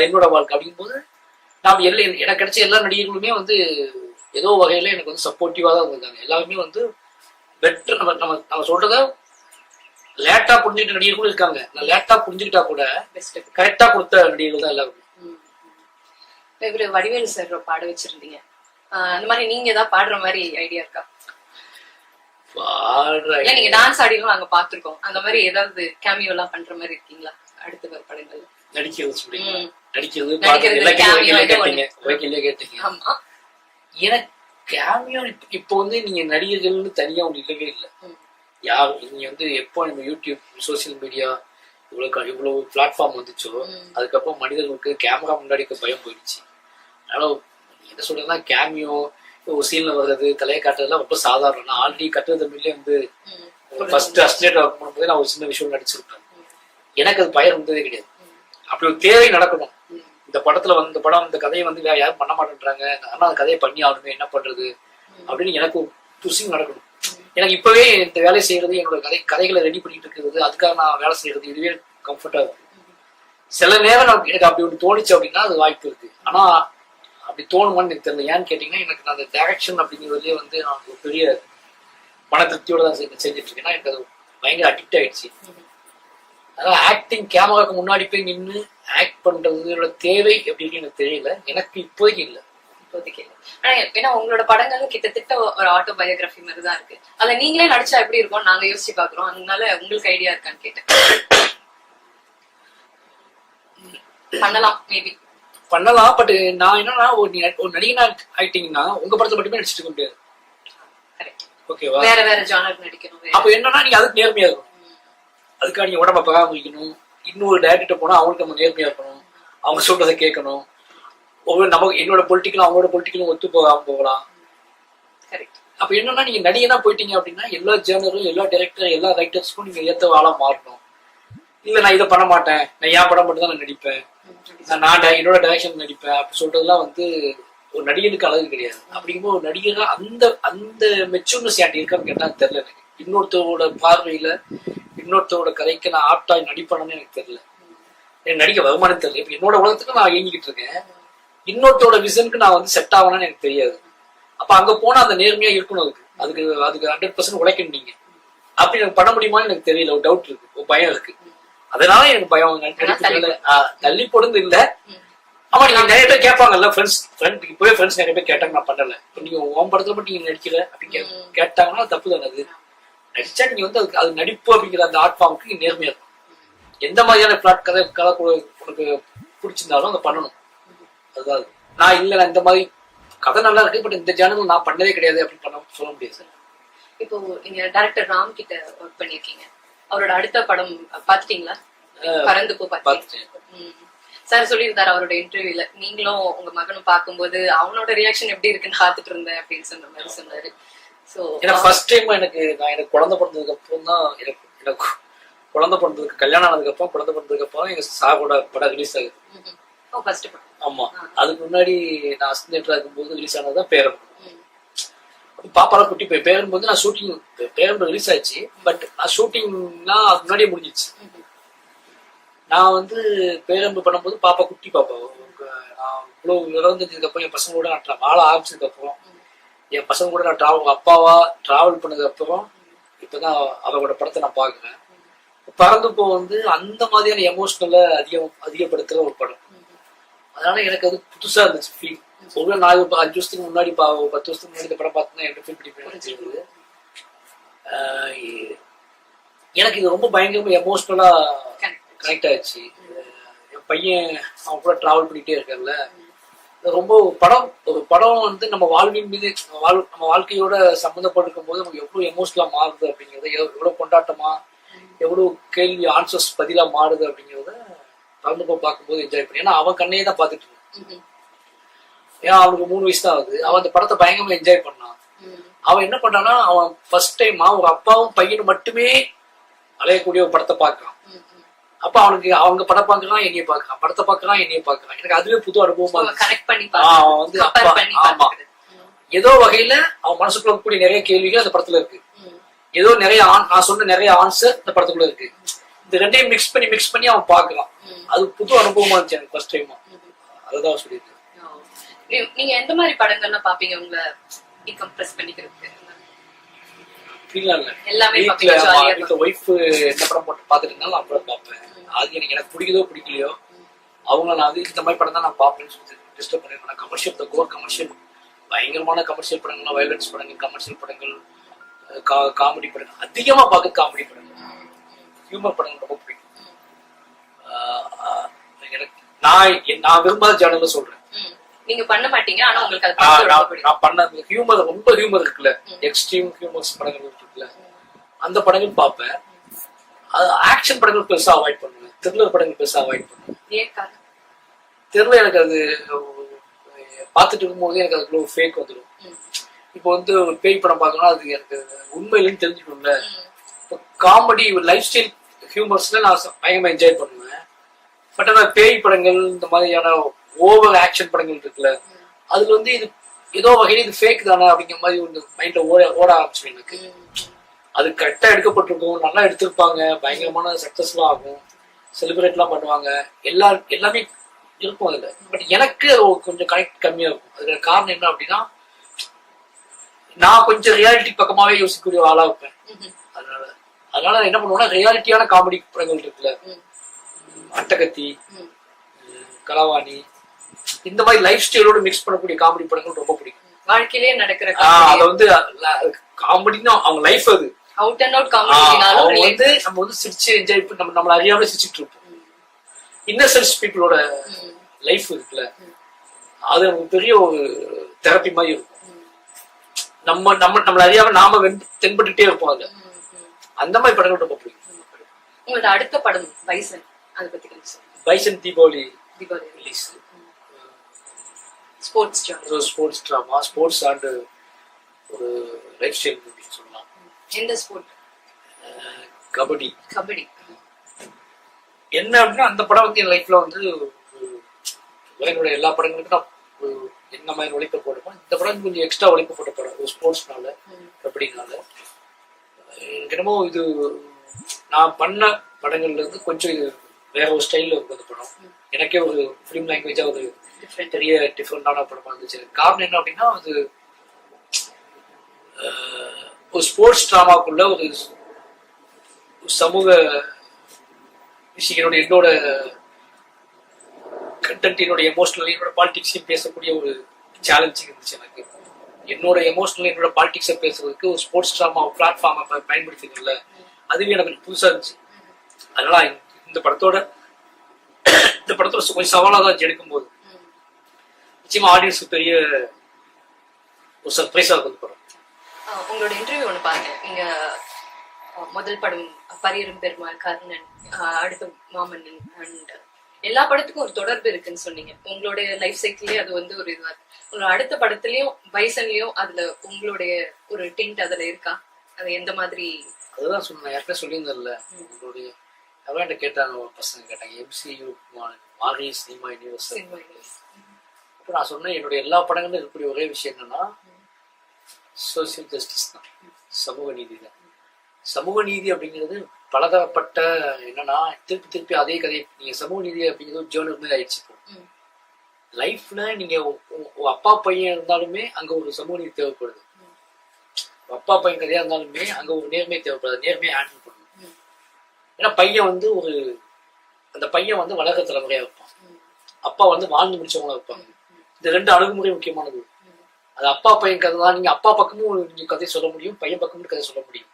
என்னோட வாழ்க்கை அப்படிங்கும்போது நான் எனக்கு கிடைச்ச எல்லா நடிகர்களுமே வந்து ஏதோ வகையில எனக்கு வந்து சப்போர்ட்டிவா தான் இருந்திருக்காங்க. எல்லாருமே வந்து பெட்டர். நம்ம நம்ம நம்ம சொல்றத லேட்டா புரிஞ்சுக்கிட்ட நடிகர் கூட இருக்காங்க. நான் லேட்டா புரிஞ்சுக்கிட்டா கூட கரெக்டா கொடுத்த நடிகர்கள் தான் எல்லாருமே. இவரு வடிவேலு சார் பாட வச்சிருந்தீங்க, அந்த மாதிரி நீங்க ஏதாவது பாடுற மாதிரி ஐடியா இருக்கா? நீங்க டான்ஸ் ஆடிலாம் நாங்க பாத்துருக்கோம். அந்த மாதிரி ஏதாவது கேமியோ எல்லாம் பண்ற மாதிரி இருக்கீங்களா அடுத்த வர படங்கள்? நடிக்கிறது கேட்டீங்க. எனக்கு கேமியோ இப்போ வந்து நீங்க நடிகர்கள்னு தனியா ஒண்ணு இல்லவே இல்லை. யார் நீங்க வந்து எப்போ நம்ம யூடியூப் சோசியல் மீடியா இவ்வளவு பிளாட்ஃபார்ம் வந்துச்சோ அதுக்கப்புறம் மனிதர்களுக்கு கேமரா முன்னாடி பயம் போயிடுச்சு. அதனால என்ன சொல்றதுன்னா கேமியோ ஒரு சீன்ல வர்றது தலையை காட்டுறதுலாம் ரொம்ப சாதாரணம். நான் ஆல்ரெடி கட்டுறது தமிழ்லேயே வந்து ஃபர்ஸ்ட் அஸ்டேட் ஒர்க் பண்ணும்போது நான் ஒரு சின்ன விஷயம் நடிச்சிருப்பேன். எனக்கு அது பயம் வந்ததே கிடையாது. அப்படி ஒரு தேவை நடக்கணும். இந்த படத்துல வந்து படம் இந்த கதையை வந்து வேற யாரும் பண்ண மாட்டேன்றாங்க, ஆனா அந்த கதையை பண்ணி ஆகணுமே, என்ன பண்றது அப்படின்னு எனக்கு ஒரு புஷிங் நடக்கணும். எனக்கு இப்பவே இந்த வேலை செய்யறது, என்னோட கதைகளை ரெடி பண்ணிட்டு இருக்கிறது, அதுக்காக நான் வேலை செய்யறது இதுவே கம்ஃபர்டா இருக்கு. சில நேரம் எனக்கு அப்படி ஒன்று தோணுச்சு அப்படின்னா அது வாய்ப்பு இருக்கு. ஆனா அப்படி தோணுமான்னு எனக்கு தெரியல. ஏன்னு கேட்டீங்கன்னா எனக்கு அந்த டைரக்ஷன் அப்படிங்கிறதுலேயே வந்து நான் ஒரு பெரிய மன திருப்தியோட தான் செஞ்சுட்டு இருக்கேன். எனக்கு அது பயங்கர அடிக்ட் ஆயிடுச்சு. அதாவது ஆக்டிங் கேமராக்கு முன்னாடி போய் நின்று ஆக்ட் பண்றதோட தேவை எப்படின்னு எனக்கு தெரியல. எனக்கு இப்போதைக்கு இல்லை. ஆனா ஏன்னா உங்களோட படங்களும் கிட்டத்தட்ட ஒரு ஆட்டோ பயோகிராஃபி மாதிரி தான் இருக்கு. அதை நீங்களே நடிச்சா எப்படி இருக்கும் நாங்க யோசிச்சு பாக்குறோம். அதனால உங்களுக்கு ஐடியா இருக்கான்னு கேட்டேன். பண்ணலாம், மேபி பண்ணலாம். பட் நான் என்னன்னா ஒரு நடிகனா ஆயிட்டீங்கன்னா உங்க படத்தை மட்டுமே நடிச்சிட்டு இருக்க முடியாது. ஓகேவா? வேற வேற ஜானர் நடிக்கணும். அப்ப என்னன்னா நீங்க அதுக்கு நேர்மையா இருக்கணும். அதுக்காக நீங்க உடம்ப பராமரிக்கணும். இன்னொரு டைரக்டர் போனா அவங்களுக்கு நம்ம நேர்மையா இருக்கணும். அவங்க சொல்றதை கேட்கணும். ஒவ்வொரு நமக்கு என்னோட பொலிட்டிக்கலும் அவங்களோட பொலிட்டிக்கலும் ஒத்து போகாம போகலாம். அப்ப என்னன்னா நீங்க நடிகனா போயிட்டீங்க அப்படின்னா எல்லா ஜேர்னரும் எல்லா டைரக்டர் எல்லா ரைட்டர்ஸ்க்கும் நீங்க ஏத்த ஆளா மாறணும். இல்ல நான் இதை பண்ண மாட்டேன், நான் என் படம் மட்டும் தான் நான் நடிப்பேன், நான் என்னோட டைரக்ஷன் நடிப்பேன் அப்படி சொல்றதுலாம் வந்து ஒரு நடிகனுக்கு அழகு கிடையாது. அப்படிங்கும்போது ஒரு நடிகனா அந்த அந்த மெச்சூர்னஸ் ஏன் இருக்கான்னு கேட்டா தெரியல. எனக்கு இன்னொருத்தரோட பார்வையில இன்னொருத்தரோட கதைக்கு நான் ஆப்டாய் நடிப்பேன்னு எனக்கு தெரியல. எனக்கு நடிக்க வருமானம் தெரியல. இப்ப என்னோட உலகத்துக்கு நான் இயங்கிக்கிட்டு இருக்கேன். இன்னொருத்தரோட விசனுக்கு நான் வந்து செட் ஆகணும்னு எனக்கு தெரியாது. அப்ப அங்க போனா அந்த நேர்மையா இருக்கணும். அதுக்கு 100% உழைக்கணும். நீங்க அப்படி எனக்கு பண்ண முடியுமான்னு எனக்கு தெரியல. ஒரு டவுட் இருக்கு, ஒரு பயம் இருக்கு. அதனால எனக்கு பயம். தள்ளி போடுறது இல்ல. ஆமா, நீங்க நிறைய பேர் கேட்பாங்கல்ல, இப்பவே ஃப்ரெண்ட்ஸ் நிறைய பேர் கேட்டாங்க நான் பண்ணல. இப்ப நீங்க உன் படத்துல மட்டும் நீங்க நடிக்கல அப்படின்னு கேட்டாங்கன்னா தப்பு தானே. அது நடிச்சா நீங்க வந்து அது நடிப்பு அப்படிங்கிற அந்த ஆர்ட் ஃபார்முக்கு நேர்மையா இருக்கும். எந்த மாதிரியான பிளாட் கதை உனக்கு பிடிச்சிருந்தாலும் அதை பண்ணணும். அதுதான் நான் இல்ல நான் இந்த மாதிரி கதை நல்லா இருக்கு பட் இந்த சேனல் நான் பண்ணதே கிடையாது அப்படின்னு பண்ண சொல்ல முடியாது சார். இப்போ நீங்க டைரக்டர் ராம் கிட்ட ஒர்க் பண்ணிருக்கீங்க. அவரோட அடுத்த படம் பாத்துட்டீங்களா? பறந்து போ பாத்துட்டேன். சார் சொல்லியிருந்தாரு அவரோட இன்டர்வியூல, நீங்களும் உங்க மகனும் பார்க்கும்போது அவனோட ரியாக்ஷன் எப்படி இருக்குன்னு காத்துட்டு இருந்தேன் அப்படின்னு சொன்ன மாதிரி சொன்னாரு. சோ ஃபர்ஸ்ட் டைம் எனக்கு குழந்தை பிறந்ததுக்கு அப்புறம் தான் எனக்கு குழந்தை பிறந்ததுக்கு கல்யாணம் ஆனதுக்கு அப்புறம் குழந்தை பிறந்ததுக்கு அப்புறம் எங்க சாகோட படம் ரிலீஸ் ஆகுது. ஆமா, அதுக்கு முன்னாடி நான் அசிஸ்டன்டா இருக்கும்போது ரிலீஸ் ஆனதுதான் பேரம். பாப்பாலாம் குட்டி போய் பேரும்போது நான் ஷூட்டிங் பேரம் ரிலீஸ் ஆயிடுச்சு. பட் நான் ஷூட்டிங்னா அது முன்னாடியே முடிஞ்சிச்சு. நான் வந்து பேரம்பு பண்ணும்போது பாப்பா குட்டி பாப்பா. நான் இவ்வளவு விளந்ததுக்கு அப்புறம் என் பசங்க கூட நான் வாழ ஆரம்பிச்சதுக்கு அப்புறம் என் பசங்க கூட நான் அப்பாவா டிராவல் பண்ணதுக்கு அப்புறம் இப்பதான் அவரோட படத்தை நான் பாக்குறேன். பறந்து போ வந்து அந்த மாதிரியான எமோஷனலை அதிகப்படுத்துற ஒரு படம். அதனால எனக்கு அது புதுசா இருந்துச்சு ஃபீல். ஒருவேளை நான் 5 வருஷத்துக்கு முன்னாடி 10 வருஷத்துக்கு முன்னாடி இந்த படம் பார்த்தோன்னா எனக்கு ஃபீல் பண்ணி எனக்கு இது ரொம்ப பயங்கரமா எமோஷனலா கனெக்ட் ஆயிடுச்சு. என் பையன் அவன் கூட டிராவல் பண்ணிட்டே இருக்கார்ல, ரொம்ப ஒரு படம் வந்து நம்ம வாழ்வின் மீது நம்ம வாழ்க்கையோட சம்மந்தப்பட்டிருக்கும் போது நமக்கு எவ்வளவு எமோஷனலா மாறுது அப்படிங்கிறத, எவ்வளவு கொண்டாட்டமா எவ்வளவு கேள்வி ஆன்சர்ஸ் பதிலா மாறுது அப்படிங்கிறத கலந்து போய் பார்க்கும்போது என்ஜாய் பண்ணி. ஏன்னா அவன் கண்ணையே தான் பார்த்துட்டு இருந்தான். ஏன்னா அவனுக்கு 3 வயசு தான் ஆகுது. அவன் அந்த படத்தை பயங்கரமா என்ஜாய் பண்ணான். அவன் என்ன பண்ணான்னா அவன் ஃபர்ஸ்ட் டைமா ஒரு அப்பாவும் பையனும் மட்டுமே அலையக்கூடிய ஒரு படத்தை பார்க்கான். அப்ப அவனுக்கு அவங்க படம் பார்க்கலாம், என்னைய பார்க்கலாம், படத்தை பார்க்கலாம், என்னைய பார்க்கலாம். எனக்கு அதுவே புது அனுபவமா அவன் வந்து அப்பா. ஆமா, ஏதோ வகையில அவன் மனசுக்குள்ள கூடிய நிறைய கேள்விகள் அந்த படத்துல இருக்கு. ஏதோ நான் சொன்ன நிறைய ஆன்சர் இந்த படத்துக்குள்ள இருக்கு. இந்த ரெண்டையும் மிக்ஸ் பண்ணி அவன் பார்க்கலாம். அது புது அனுபவமா இருந்துச்சு எனக்கு ஃபர்ஸ்ட் டைமா. அதுதான் சொல்லியிருக்கேன். நீங்க எந்த மாதிரி படங்கள்லாம் பாப்பீங்க உங்களை டீகம்ப்ரஸ் பண்ணிக்கிறதுக்கு? அப்படிலாம் இல்ல. எல்லாமே வீட்டுல பாப்பீங்க, ஜாலியா வீட்டுல ஒய்ஃப் என்ன படம் போட்டு பாத்துட்டு இருந்தாலும் நான் படம் பார்ப்பேன். அது எனக்கு பிடிக்குதோ பிடிக்கலையோ அவங்க நான் வந்து இந்த மாதிரி படம் தான் நான் பார்ப்பேன்னு சொல்லி டிஸ்டர்ப் பண்ணிருக்கேன். கமர்ஷியல் கோர் கமர்ஷியல் பயங்கரமான கமர்ஷியல் படங்கள், வயலன்ஸ் படங்கள், கமர்ஷியல் படங்கள், காமெடி படங்கள் அதிகமா பார்க்க காமெடி படங்கள், ஹியூமர் படங்கள் ரொம்ப பிடிக்கும். எனக்கு நான் விரும்பாத ஜானர்ல சொல்றேன். நீங்க பண்ண மாட்டீங்க, ஆனா உங்களுக்கு அது பார்க்க ரொம்ப பிடிக்கும். நான் பண்ண ஹியூமர் ரொம்ப ஹியூமர் இருக்குல்ல, எக்ஸ்ட்ரீம் ஹியூமர்ஸ் படங்கள் இருக்குல்ல, அந்த படங்கள் பார்ப்பேன். ஆக்ஷன் படங்கள் பெருசா அவாய்ட் பண்ணுவேன். த்ரில்லர் படங்கள் பெருசா அவாய்ட் பண்ணுவேன். தெரியல, எனக்கு அது பார்த்துட்டு இருக்கும்போது எனக்கு அதுக்குள்ள ஃபேக் வந்துடும். இப்போ வந்து ஒரு பேய் படம் பார்க்கணும்னா அது எனக்கு உண்மையிலேன்னு தெரிஞ்சுக்கணும்ல. இப்போ காமெடி லைஃப் ஸ்டைல் ஹியூமர்ஸ்ல நான் பயங்கரமா என்ஜாய் பண்ணுவேன். பட் ஆனால் பேய் படங்கள் இந்த மாதிரியான ஓவர் ஆக்ஷன் படங்கள் இருக்குல்ல, அதுல வந்து இது ஏதோ வகையில இது ஃபேக் தானே அப்படிங்கிற மாதிரி ஒரு மைண்ட்ல ஓட ஆரம்பிச்சு. எனக்கு அது கரெக்டா எடுக்கப்பட்டிருக்கும், நல்லா எடுத்திருப்பாங்க, பயங்கரமான சக்சஸ்லாம் ஆகும், செலிப்ரேட்லாம் பண்ணுவாங்க, எல்லாமே இருக்கும் அதுல. பட் எனக்கு கொஞ்சம் கனெக்ட் கம்மியா இருக்கும். அதுக்கு காரணம் என்ன அப்படின்னா, நான் கொஞ்சம் ரியாலிட்டி பக்கமாவே யோசிக்கக்கூடிய ஆளா இருப்பேன். அதனால என்ன பண்ணுவோம்னா, ரியாலிட்டியான காமெடி படங்கள் இருக்குல்ல, அட்டகத்தி, கலாவாணி, இந்த மாதிரி லைஃப் ஸ்டைலோட மிக்ஸ் பண்ணக்கூடிய காமெடி படங்கள் ரொம்ப பிடிக்கும். வாழ்க்கையிலே நடக்கிற அத வந்து காமெடினா அவங்க லைஃப், அது அவுட் அண்ட் அவுட் காமெடினாலும் வந்து நம்ம வந்து சிரிச்சு என்ஜாய் பண்ணி நம்மள அறியாமலே சிரிச்சுட்டு இருப்போம். இன்னசென்ஸ் பீப்புளோட லைஃப் இருக்குல்ல, அது நமக்கு பெரிய ஒரு தெரப்பி மாதிரி இருக்கும். நம்மள அறியாம நாம தென்பட்டுட்டே இருப்போம் அதுல. அந்த மாதிரி படங்கள் ரொம்ப பிடிக்கும். உங்களோட அடுத்த படம் பைசன், அதை பத்தி கொஞ்சம் bison Deepavali release. Sports drama, sports and ஒரு லைஃப் ஸ்டைல் அப்படின்னு சொல்லலாம். எந்த ஸ்போர்ட்? கபடி. என்ன அப்படின்னா, அந்த படம் வந்து என் லைஃப்ல வந்து என்னோட எல்லா படங்களுக்கும் நான் என்ன மாதிரி உழைப்பு போட்டுப்பேன். இந்த படம் கொஞ்சம் எக்ஸ்ட்ரா உழைப்பு போட்ட படம், ஒரு ஸ்போர்ட்ஸ்னால, கபடினால. எனக்கு என்னமோ இது நான் பண்ண படங்கள்ல இருந்து கொஞ்சம் இது வேற ஒரு ஸ்டைல்ல இருக்கும் அந்த படம். எனக்கே ஒரு ஃபிலிம் லாங்குவேஜா ஒரு பெரிய டிஃப்ரெண்டான படமா இருந்துச்சு. காரணம் என்ன அப்படின்னா, அது ஒரு ஸ்போர்ட்ஸ் டிராமாக்குள்ள ஒரு சமூக விஷயம், என்னோட கண்டென்ட், என்னோட எமோஷனல், என்னோட பாலிடிக்ஸையும் பேசக்கூடிய ஒரு சேலஞ்சிங் இருந்துச்சு எனக்கு. என்னோட எமோஷனல், என்னோட பாலிடிக்ஸை பேசுறதுக்கு ஒரு ஸ்போர்ட்ஸ் டிராமா பிளாட்ஃபார்மை பயன்படுத்திக்கல, அதுவே எனக்கு புதுசா இருந்துச்சு. அதனால இந்த படத்தோட கொஞ்சம் சவாலா தான் எடுக்கும்போது நிச்சயமா ஆடியன்ஸுக்கு பெரிய ஒரு சர்ப்ரைஸா இருக்கும் படம். உங்களோட இன்டர்வியூ ஒன்று பார்த்தேன். நீங்க முதல் படம் பரியரும் பெருமாள், கர்ணன், அடுத்த மாமன்னன், அண்ட் எல்லா படத்துக்கும் ஒரு தொடர்பு இருக்குன்னு சொன்னீங்க. உங்களுடைய லைஃப் சைக்கிள்லயே அது வந்து ஒரு இதுவா இருக்கு. உங்களோட அடுத்த படத்துலயும் பைசன்லயும் அதுல உங்களுடைய ஒரு டென்ட் அதுல இருக்கா? அது எந்த மாதிரி? அதுதான் சொன்னேன், யார்கிட்ட சொல்லியிருந்தேன்ல, உங்களுடைய என்கிட்ட கேட்டாங்க, பசங்க கேட்டாங்க, MCU மாரி சினிமா யூனிவர்ஸ். அப்போ நான் சொன்னேன், என்னுடைய எல்லா படங்களும் இருக்கக்கூடிய ஒரே விஷயம் என்னன்னா, சோசியல் ஜஸ்டிஸ் தான், சமூக நீதி தான். சமூக நீதி அப்படிங்கிறது பலதரப்பட்ட, என்னன்னா திருப்பி அதே கதை. நீங்க சமூக நீதி அப்படிங்கிறது ஜேர்னல் மாதிரி ஆயிடுச்சு. லைஃப்ல நீங்க அப்பா பையன் இருந்தாலுமே அங்க ஒரு சமூக நீதி தேவைப்படுது. அப்பா பையன் கதையா இருந்தாலுமே அங்க ஒரு நேர்மை தேவைப்படுது. நேர்மையை ஹேண்டில் பண்ணணும். ஏன்னா பையன் வந்து அந்த பையன் வந்து வளர்ற தலைமுறையா வைப்பான், அப்பா வந்து வாழ்ந்து முடிச்சவங்களா வைப்பாங்க. இந்த ரெண்டு அணுகுமுறை முக்கியமானது. அது அப்பா பையன் கதை தான். நீங்க அப்பா பக்கமும் நீங்க கதை சொல்ல முடியும், பையன் பக்கமும் கதை சொல்ல முடியும்.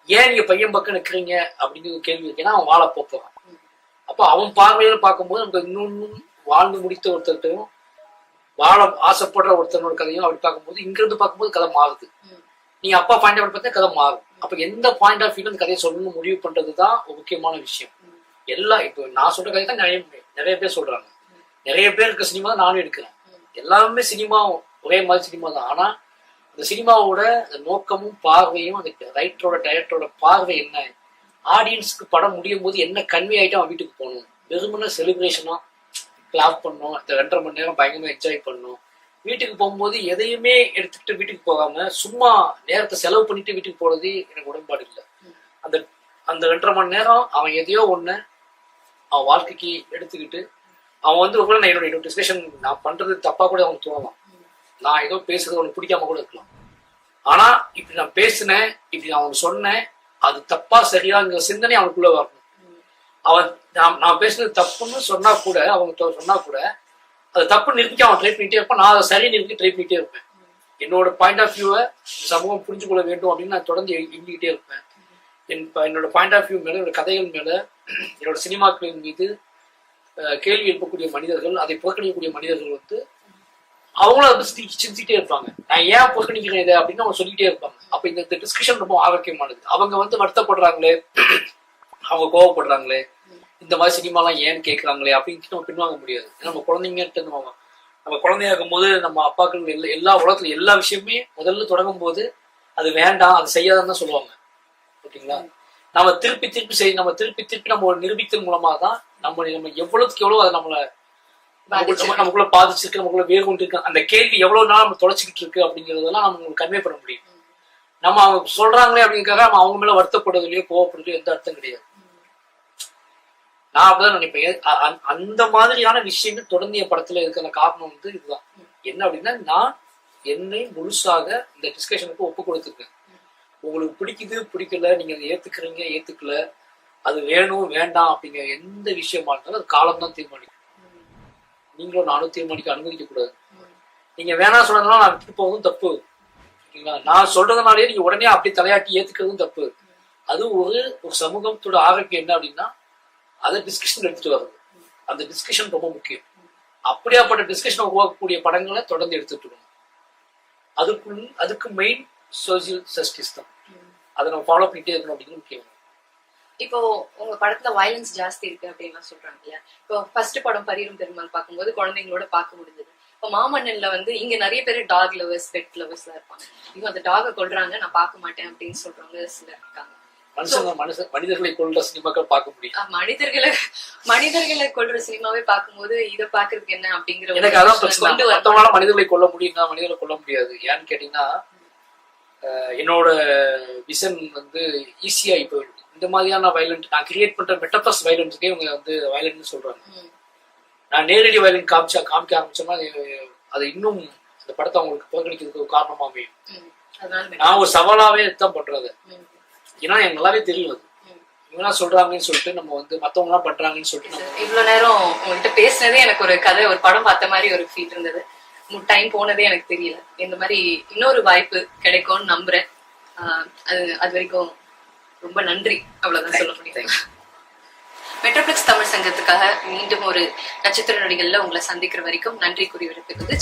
ஏன் நீங்க பையன் பக்கம் நிற்கிறீங்க அப்படின்னு கேள்வி இருக்குன்னா, அவன் வாழ போப்பான். அப்ப அவன் பார்வையில பார்க்கும்போது நமக்கு இன்னொன்னும் வாழ்ந்து முடித்த ஒருத்தர்கிட்டையும் வாழ ஆசைப்படுற ஒருத்தனோட கதையும் அப்படி பார்க்கும்போது, இங்க இருந்து பார்க்கும்போது கதை மாறுது. நீங்க அப்பா பாயிண்ட் ஆஃப் பார்த்தா கதை மாறும். அப்ப எந்த பாயிண்ட் ஆஃப் வியூல அந்த கதையை சொல்லணும்னு முடிவு பண்றதுதான் ஒரு முக்கியமான விஷயம். இப்போ நான் சொல்ற கதை தான் நிறைய பேர் சொல்றாங்க. நிறைய பேர் இருக்க சினிமா தான் நானும் எடுக்கிறேன். எல்லாருமே சினிமா ஒரே மாதிரி சினிமா தான். ஆனா அந்த சினிமாவோட நோக்கமும் பார்வையும், அந்த ரைட்டரோட டைரக்டரோட பார்வை என்ன, ஆடியன்ஸுக்கு படம் முடியும் போது என்ன கன்வே ஆகிட்டு அவன் வீட்டுக்கு போகணும், வெறுமனே செலிப்ரேஷனா கிளாப் பண்ணணும், இந்த 2.5 மணி நேரம் பயங்கரமா என்ஜாய் பண்ணணும். வீட்டுக்கு போகும்போது எதையுமே எடுத்துக்கிட்டு வீட்டுக்கு போகாம சும்மா நேரத்தை செலவு பண்ணிட்டு வீட்டுக்கு போறது எனக்கு உடன்பாடு இல்லை. அந்த 2.5 மணி நேரம் அவன் எதையோ ஒண்ணு அவன் வாழ்க்கைக்கு எடுத்துக்கிட்டு அவன் வந்து கூட என்னோட டிஸ்கஷன் நான் பண்றது தப்பா கூட அவனுக்கு தோணலாம், நான் ஏதோ பேசுறது அவனுக்கு பிடிக்காம கூட இருக்கலாம். ஆனா இப்படி நான் பேசினேன், இப்படி நான் அவனுக்கு சொன்னேன், அது தப்பா சரியாங்கிற சிந்தனை அவனுக்குள்ள வரணும். அவன் நான் பேசுனது தப்புன்னு சொன்னா கூட, அவங்க சொன்னா கூட அது தப்பு நிரூபிக்க அவன் ட்ரை பண்ணிட்டே இருப்பான். நான் அதை சரி நிரூபிக்க ட்ரை பண்ணிட்டே இருப்பேன். என்னோட பாயிண்ட் ஆஃப் வியூவை சமூகம் புரிஞ்சு கொள்ள வேண்டும் அப்படின்னு நான் தொடர்ந்து எழுதிக்கிட்டே இருப்பேன். என்னோட பாயிண்ட் ஆஃப் வியூ மேல, என்னோட கதைகள் மேல, என்னோட சினிமாக்களின் மீது கேள்வி எழுப்பக்கூடிய மனிதர்கள், அதை புறக்கணிக்கக்கூடிய மனிதர்கள் வந்து அவங்களும் அதை சிந்திச்சுட்டே இருப்பாங்க. நான் ஏன் புறக்கணிக்கிறேன் இதை அப்படின்னு அவங்க சொல்லிக்கிட்டே இருப்பாங்க. அப்ப இந்த டிஸ்கஷன் ரொம்ப ஆரோக்கியமானது. அவங்க வந்து வருத்தப்படுறாங்களே, அவங்க கோவப்படுறாங்களே, இந்த மாதிரி சினிமாலாம் ஏன்னு கேட்கறாங்களே அப்படின்னு நம்ம பின்வாங்க முடியாது. நம்ம குழந்தைங்கிட்ட நம்ம குழந்தையா இருக்கும் போது நம்ம அப்பாக்கள் எல்லா உலகத்துல எல்லா விஷயமே முதல்ல தொடங்கும் போது அது வேண்டாம், அது செய்யாதான் சொல்லுவாங்க. ஓகேங்களா? நம்ம திருப்பி நம்ம ஒரு நிரூபித்தல் மூலமா தான் நம்ம எவ்வளவுக்கு எவ்வளவு அதை நமக்குள்ள பாதிச்சிருக்கு, நமக்குள்ள வேறு கொண்டு இருக்கு, அந்த கேள்வி எவ்வளவு நாள் நம்ம தொலைச்சிக்கிட்டு இருக்கு அப்படிங்கறதெல்லாம் நம்ம உங்களுக்கு கன்வே பண்ண முடியும். நம்ம அவங்க சொல்றாங்களே அப்படிங்கிறக்காக நம்ம அவங்க மேல வருத்தப்படுறதுலயோ கோவப்படுறதுலயோ எந்த அர்த்தம் கிடையாது. நான் அப்படிதான் நினைப்பேன். அந்த மாதிரியான விஷயங்கள் தொடர்ந்து என் படத்துல இருக்கிற காரணம் வந்து இதுதான். என்ன அப்படின்னா, நான் என்னை முழுசாக இந்த டிஸ்கஷனுக்கு ஒப்பு கொடுத்துருக்கேன். உங்களுக்கு பிடிக்குது பிடிக்கல, நீங்க அதை ஏத்துக்கிறீங்க ஏத்துக்கல, அது வேணும் வேண்டாம் அப்படிங்கிற எந்த விஷயமா இருந்தாலும் அது காலம் தான் தீர்மானிக்கும். நீங்களும் நானும் தீர்மானிக்க அனுமதிக்க கூடாது. நீங்க வேணாம் சொன்னதுனால நான் விட்டு போவதும் தப்பு. ஓகேங்களா? நான் சொல்றதுனாலே நீங்க உடனே அப்படி தலையாட்டி ஏத்துக்கிறதும் தப்பு. அது ஒரு சமூகத்தோட ஆரோக்கியம் என்ன அப்படின்னா, அதை டிஸ்கஷன் எடுத்துட்டு வர்றது. அந்த டிஸ்கஷன் ரொம்ப முக்கியம். அப்படியாப்பட்ட டிஸ்கஷன் உருவாக்கக்கூடிய படங்களை தொடர்ந்து எடுத்துட்டு இருக்கணும். அதுக்கு மெயின் சோசியல் ஜஸ்டிஸ் தான். அதை நம்ம ஃபாலோ பண்ணிட்டே இருக்கணும் அப்படிங்கிறது முக்கியம். இப்போ உங்க படத்துல வயலன்ஸ் ஜாஸ்தி இருக்கு அப்படின்னு சொல்றாங்க இல்லையா? இப்போ ஃபர்ஸ்ட் படம் பரீரும் பெருமாள் பார்க்கும்போது குழந்தைங்களோட பார்க்க முடிஞ்சது. இப்போ மாமன்னன்ல வந்து இங்க நிறைய பேர் டாக் லவர்ஸ், பெட் லவர்ஸ் எல்லாம் இருப்பாங்க. இவங்க அந்த டாகை கொல்றாங்க, நான் பார்க்க மாட்டேன் அப்படின்னு சொல்றவங்க சிலர் இருக்காங்க. மனிதர்களை கொல்ற சினிமாக்கள் பார்க்க முடியும். மனிதர்களை கொல்ற சினிமாவே பார்க்கும்போது இதை பாக்குறதுக்கு என்ன அப்படிங்கிற எனக்கு அதான் பிரச்சனை. மனிதர்களை கொல்ல முடியும்னா மனிதர்களை கொல்ல முடியாது. ஏன்னு கேட்டீங்கன்னா, என்னோட விஷன் வந்து ஈஸியா இப்போ இந்த மாதிரியான வயலண்ட் நான் கிரியேட் பண்ற மெட்டபர்ஸ் வயலன்ஸுக்கே இவங்க வந்து வயலண்ட்னு சொல்றாங்க. நான் நேரடி வயலண்ட் காமிக்க ஆரம்பிச்சோம்னா அது இன்னும் அந்த படத்தை அவங்களுக்கு புறக்கணிக்கிறதுக்கு ஒரு காரணமா அமையும். நான் ஒரு சவாலாவே தான் பண்றது. ஏன்னா எனக்கு நல்லாவே தெரியும் அது இவங்க சொல்றாங்கன்னு சொல்லிட்டு நம்ம வந்து மத்தவங்க எல்லாம் பண்றாங்கன்னு சொல்லிட்டு. இவ்வளவு நேரம் உங்கள்கிட்ட பேசினதே எனக்கு ஒரு கதை, ஒரு படம் பார்த்த மாதிரி ஒரு ஃபீல் இருந்தது. டைம் போனதே எனக்கு தெரியல. இந்த மாதிரி இன்னொரு வாய்ப்பு கிடைக்கும்னு நம்புறேன். அது வரைக்கும் ரொம்ப நன்றி. அவ்வளவுதான் சொல்ல முடியும். மெட்ரோபிளக்ஸ் தமிழ் சங்கத்துக்காக மீண்டும் ஒரு நட்சத்திர நொடிகள்ல உங்களை சந்திக்கிற வரைக்கும் நன்றி கூறி விடைபெறுவது.